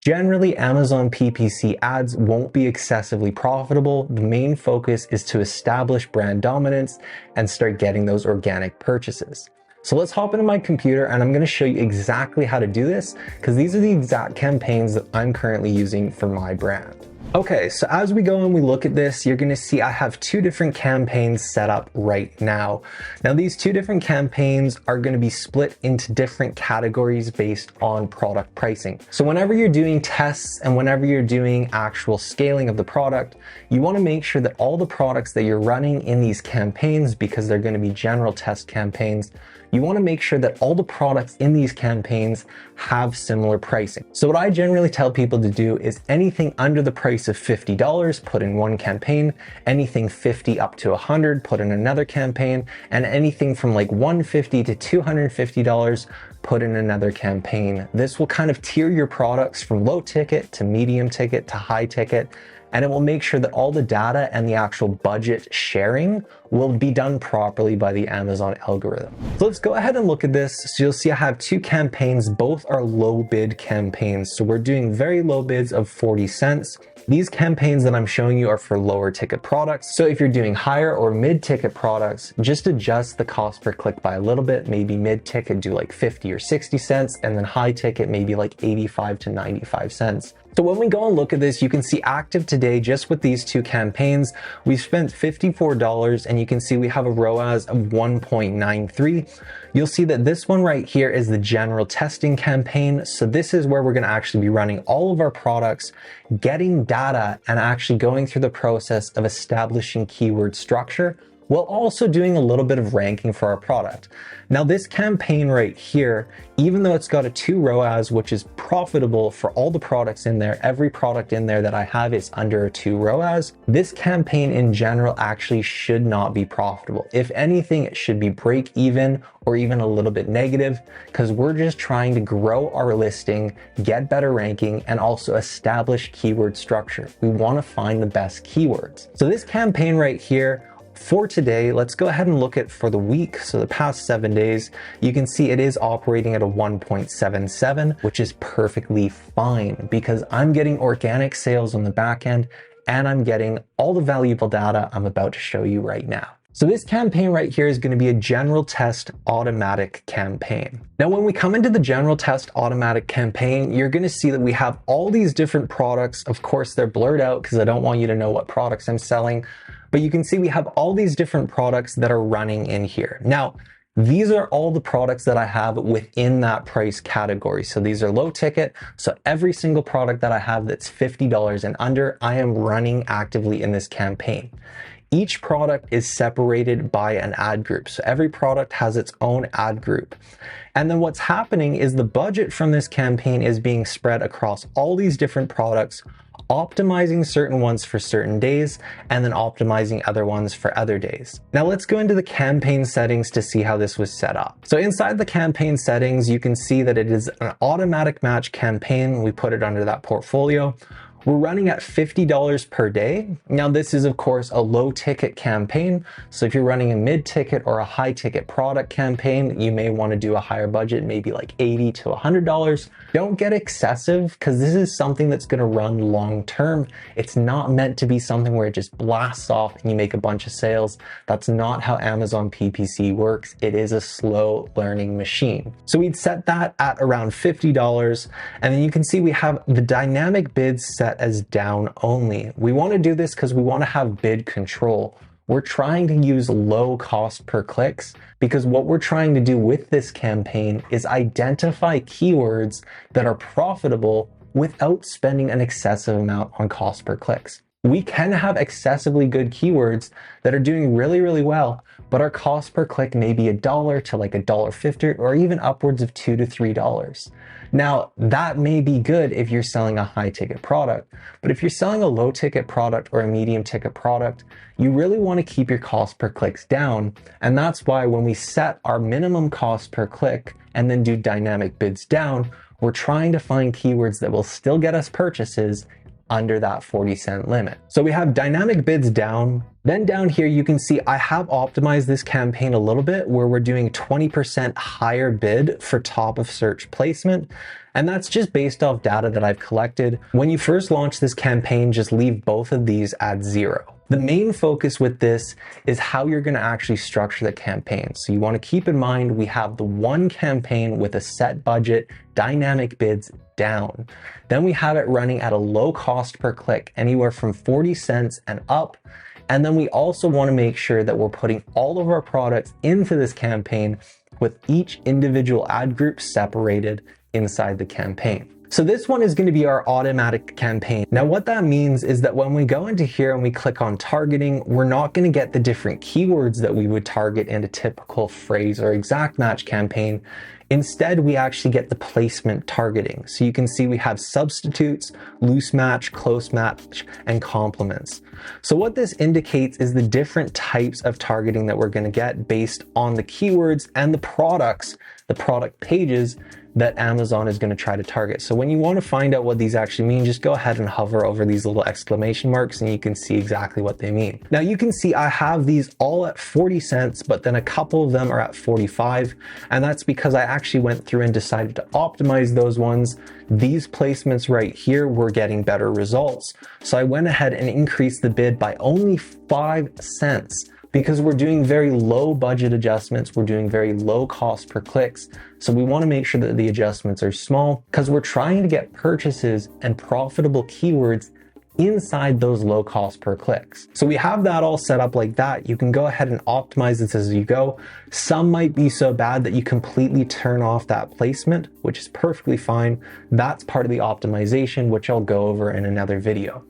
Generally, Amazon PPC ads won't be excessively profitable. The main focus is to establish brand dominance and start getting those organic purchases. So let's hop into my computer and I'm going to show you exactly how to do this because these are the exact campaigns that I'm currently using for my brand. Okay, so as we go and we look at this, you're going to see I have two different campaigns set up right now. Now, these two different campaigns are going to be split into different categories based on product pricing. So whenever you're doing tests and whenever you're doing actual scaling of the product, you want to make sure that all the products that you're running in these campaigns, because they're going to be general test campaigns, you want to make sure that all the products in these campaigns have similar pricing. So what I generally tell people to do is anything under the price of $50, put in one campaign, anything 50 up to 100, put in another campaign, and anything from like $150 to $250, put in another campaign. This will kind of tier your products from low ticket to medium ticket to high ticket, and it will make sure that all the data and the actual budget sharing will be done properly by the Amazon algorithm. So let's go ahead and look at this. So you'll see I have two campaigns. Both are low bid campaigns. So we're doing very low bids of 40 cents. These campaigns that I'm showing you are for lower ticket products. So if you're doing higher or mid ticket products, just adjust the cost per click by a little bit. Maybe mid ticket do like 50 or 60 cents, and then high ticket maybe like 85 to 95 cents. So when we go and look at this, you can see active today, just with these two campaigns, we've spent $54, and you can see we have a ROAS of 1.93. You'll see that this one right here is the general testing campaign. So this is where we're going to actually be running all of our products, getting data, and actually going through the process of establishing keyword structure, while also doing a little bit of ranking for our product. Now this campaign right here, even though it's got a 2 ROAS, which is profitable for all the products in there, every product in there that I have is under a 2 ROAS, this campaign in general actually should not be profitable. If anything, it should be break even or even a little bit negative, because we're just trying to grow our listing, get better ranking, and also establish keyword structure. We want to find the best keywords. So this campaign right here, for today, let's go ahead and look at for the week. So the past 7 days, you can see it is operating at a 1.77, which is perfectly fine because I'm getting organic sales on the back end and I'm getting all the valuable data I'm about to show you right now. So this campaign right here is going to be a general test automatic campaign. Now, when we come into the general test automatic campaign, you're going to see that we have all these different products. Of course, they're blurred out because I don't want you to know what products I'm selling. But you can see we have all these different products that are running in here. Now, these are all the products that I have within that price category. So these are low ticket. So every single product that I have that's $50 and under, I am running actively in this campaign. Each product is separated by an ad group. So every product has its own ad group. And then what's happening is the budget from this campaign is being spread across all these different products, optimizing certain ones for certain days and then optimizing other ones for other days. Now let's go into the campaign settings to see how this was set up. So inside the campaign settings, you can see that it is an automatic match campaign. We put it under that portfolio. We're running at $50 per day. Now this is of course a low ticket campaign. So if you're running a mid ticket or a high ticket product campaign, you may want to do a higher budget, maybe like $80 to $100. Don't get excessive because this is something that's going to run long term. It's not meant to be something where it just blasts off and you make a bunch of sales. That's not how Amazon PPC works. It is a slow learning machine. So we'd set that at around $50. And then you can see we have the dynamic bids set as down only. We want to do this because we want to have bid control. We're trying to use low cost per clicks because what we're trying to do with this campaign is identify keywords that are profitable without spending an excessive amount on cost per clicks. We can have excessively good keywords that are doing really, really well, but our cost per click may be $1 to like $1.50 or even upwards of $2 to $3. Now, that may be good if you're selling a high ticket product, but if you're selling a low ticket product or a medium ticket product, you really want to keep your cost per clicks down. And that's why when we set our minimum cost per click and then do dynamic bids down, we're trying to find keywords that will still get us purchases under that 40 cent limit. So we have dynamic bids down, Then down here, you can see I have optimized this campaign a little bit where we're doing 20% higher bid for top of search placement. And that's just based off data that I've collected. When you first launch this campaign, just leave both of these at 0. The main focus with this is how you're going to actually structure the campaign. So you want to keep in mind we have the one campaign with a set budget, dynamic bids down. Then we have it running at a low cost per click, anywhere from 40 cents and up. And then we also want to make sure that we're putting all of our products into this campaign with each individual ad group separated inside the campaign. So this one is going to be our automatic campaign. Now what that means is that when we go into here and we click on targeting, we're not going to get the different keywords that we would target in a typical phrase or exact match campaign. Instead, we actually get the placement targeting. So you can see we have substitutes, loose match, close match, and complements. So what this indicates is the different types of targeting that we're going to get based on the keywords and the products, the product pages that Amazon is going to try to target. So when you want to find out what these actually mean, just go ahead and hover over these little exclamation marks and you can see exactly what they mean. Now you can see I have these all at 40 cents, but then a couple of them are at 45. And that's because I actually went through and decided to optimize those ones. These placements right here were getting better results. So I went ahead and increased the bid by only 5 cents. Because we're doing very low budget adjustments, we're doing very low cost per clicks. So we want to make sure that the adjustments are small because we're trying to get purchases and profitable keywords inside those low cost per clicks. So we have that all set up like that. You can go ahead and optimize this as you go. Some might be so bad that you completely turn off that placement, which is perfectly fine. That's part of the optimization, which I'll go over in another video.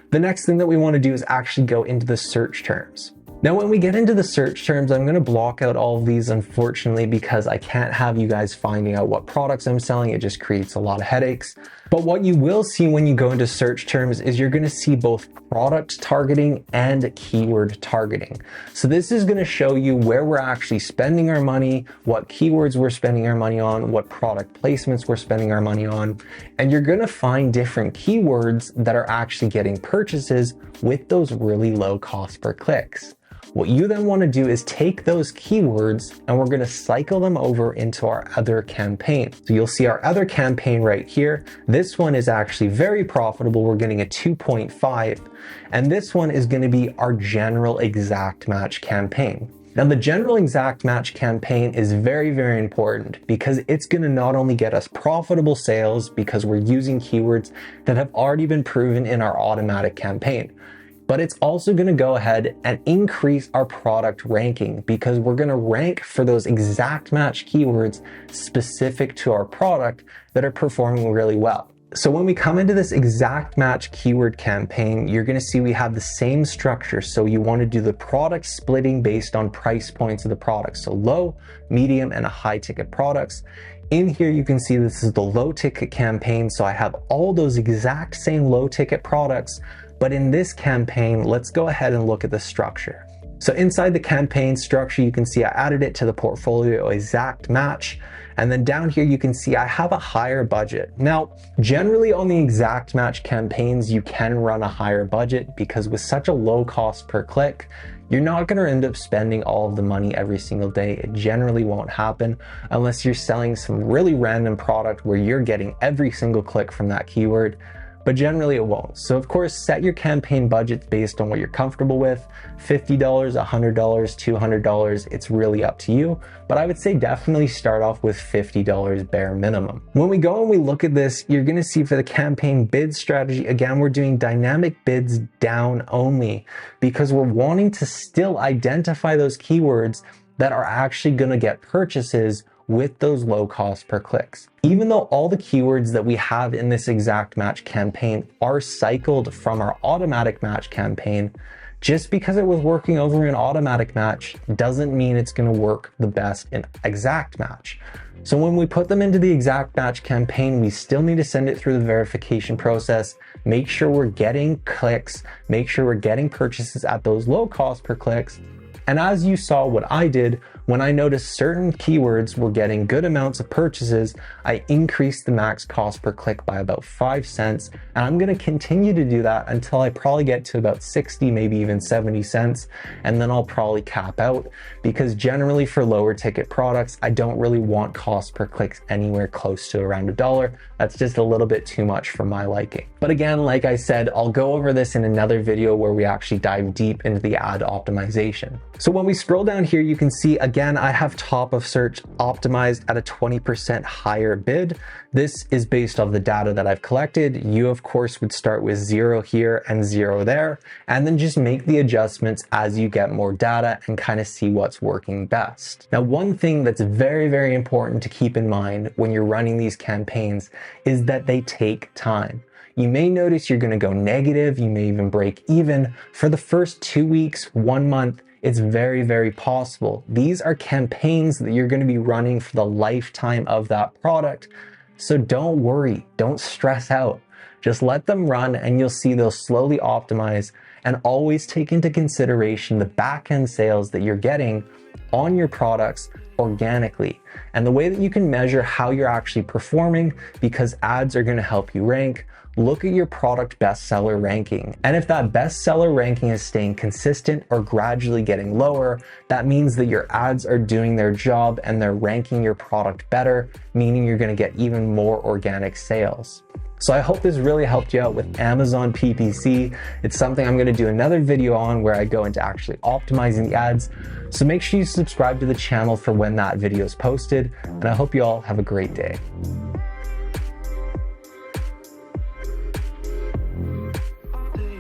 The next thing that we want to do is actually go into the search terms. Now, when we get into the search terms, I'm going to block out all of these, unfortunately, because I can't have you guys finding out what products I'm selling. It just creates a lot of headaches. But what you will see when you go into search terms is you're going to see both product targeting and keyword targeting. So this is going to show you where we're actually spending our money, what keywords we're spending our money on, what product placements we're spending our money on. And you're going to find different keywords that are actually getting purchases with those really low cost per clicks. What you then want to do is take those keywords and we're going to cycle them over into our other campaign. So you'll see our other campaign right here. This one is actually very profitable. We're getting a 2.5. And this one is going to be our general exact match campaign. Now, the general exact match campaign is very, very important because it's going to not only get us profitable sales because we're using keywords that have already been proven in our automatic campaign, but it's also going to go ahead and increase our product ranking because we're going to rank for those exact match keywords specific to our product that are performing really well. So when we come into this exact match keyword campaign, you're going to see we have the same structure. So you want to do the product splitting based on price points of the product. So low, medium, and a high ticket products. In here, you can see this is the low ticket campaign. So I have all those exact same low ticket products. But in this campaign, let's go ahead and look at the structure. So inside the campaign structure, you can see I added it to the portfolio exact match. And then down here, you can see I have a higher budget. Now, generally on the exact match campaigns, you can run a higher budget because with such a low cost per click, you're not going to end up spending all of the money every single day. It generally won't happen unless you're selling some really random product where you're getting every single click from that keyword. But generally it won't. So of course, set your campaign budgets based on what you're comfortable with. $50, $100, $200, it's really up to you. But I would say definitely start off with $50 bare minimum. When we go and we look at this, you're gonna see for the campaign bid strategy, again, we're doing dynamic bids down only because we're wanting to still identify those keywords that are actually gonna get purchases with those low cost per clicks. Even though all the keywords that we have in this exact match campaign are cycled from our automatic match campaign, just because it was working over in automatic match doesn't mean it's going to work the best in exact match. So when we put them into the exact match campaign, we still need to send it through the verification process, make sure we're getting clicks, make sure we're getting purchases at those low cost per clicks. And as you saw what I did When I noticed certain keywords were getting good amounts of purchases, I increased the max cost per click by about 5 cents, and I'm going to continue to do that until I probably get to about 60, maybe even 70 cents, and then I'll probably cap out, because generally for lower ticket products, I don't really want cost per clicks anywhere close to around $1. That's just a little bit too much for my liking. But again, like I said, I'll go over this in another video where we actually dive deep into the ad optimization. So when we scroll down here, you can see again, I have top of search optimized at a 20% higher bid. This is based off the data that I've collected. You of course would start with 0 here and 0 there, and then just make the adjustments as you get more data and kind of see what's working best. Now, one thing that's very, very important to keep in mind when you're running these campaigns is that they take time. You may notice you're going to go negative, you may even break even. For the first 2 weeks, 1 month, it's very, very possible. These are campaigns that you're going to be running for the lifetime of that product. So don't worry, don't stress out. Just let them run and you'll see they'll slowly optimize, and always take into consideration the back-end sales that you're getting on your products organically. And the way that you can measure how you're actually performing, because ads are going to help you rank, look at your product bestseller ranking. And if that bestseller ranking is staying consistent or gradually getting lower, that means that your ads are doing their job and they're ranking your product better, meaning you're going to get even more organic sales. So I hope this really helped you out with Amazon PPC. It's something I'm going to do another video on where I go into actually optimizing the ads. So make sure you subscribe to the channel for when that video is posted, and I hope you all have a great day.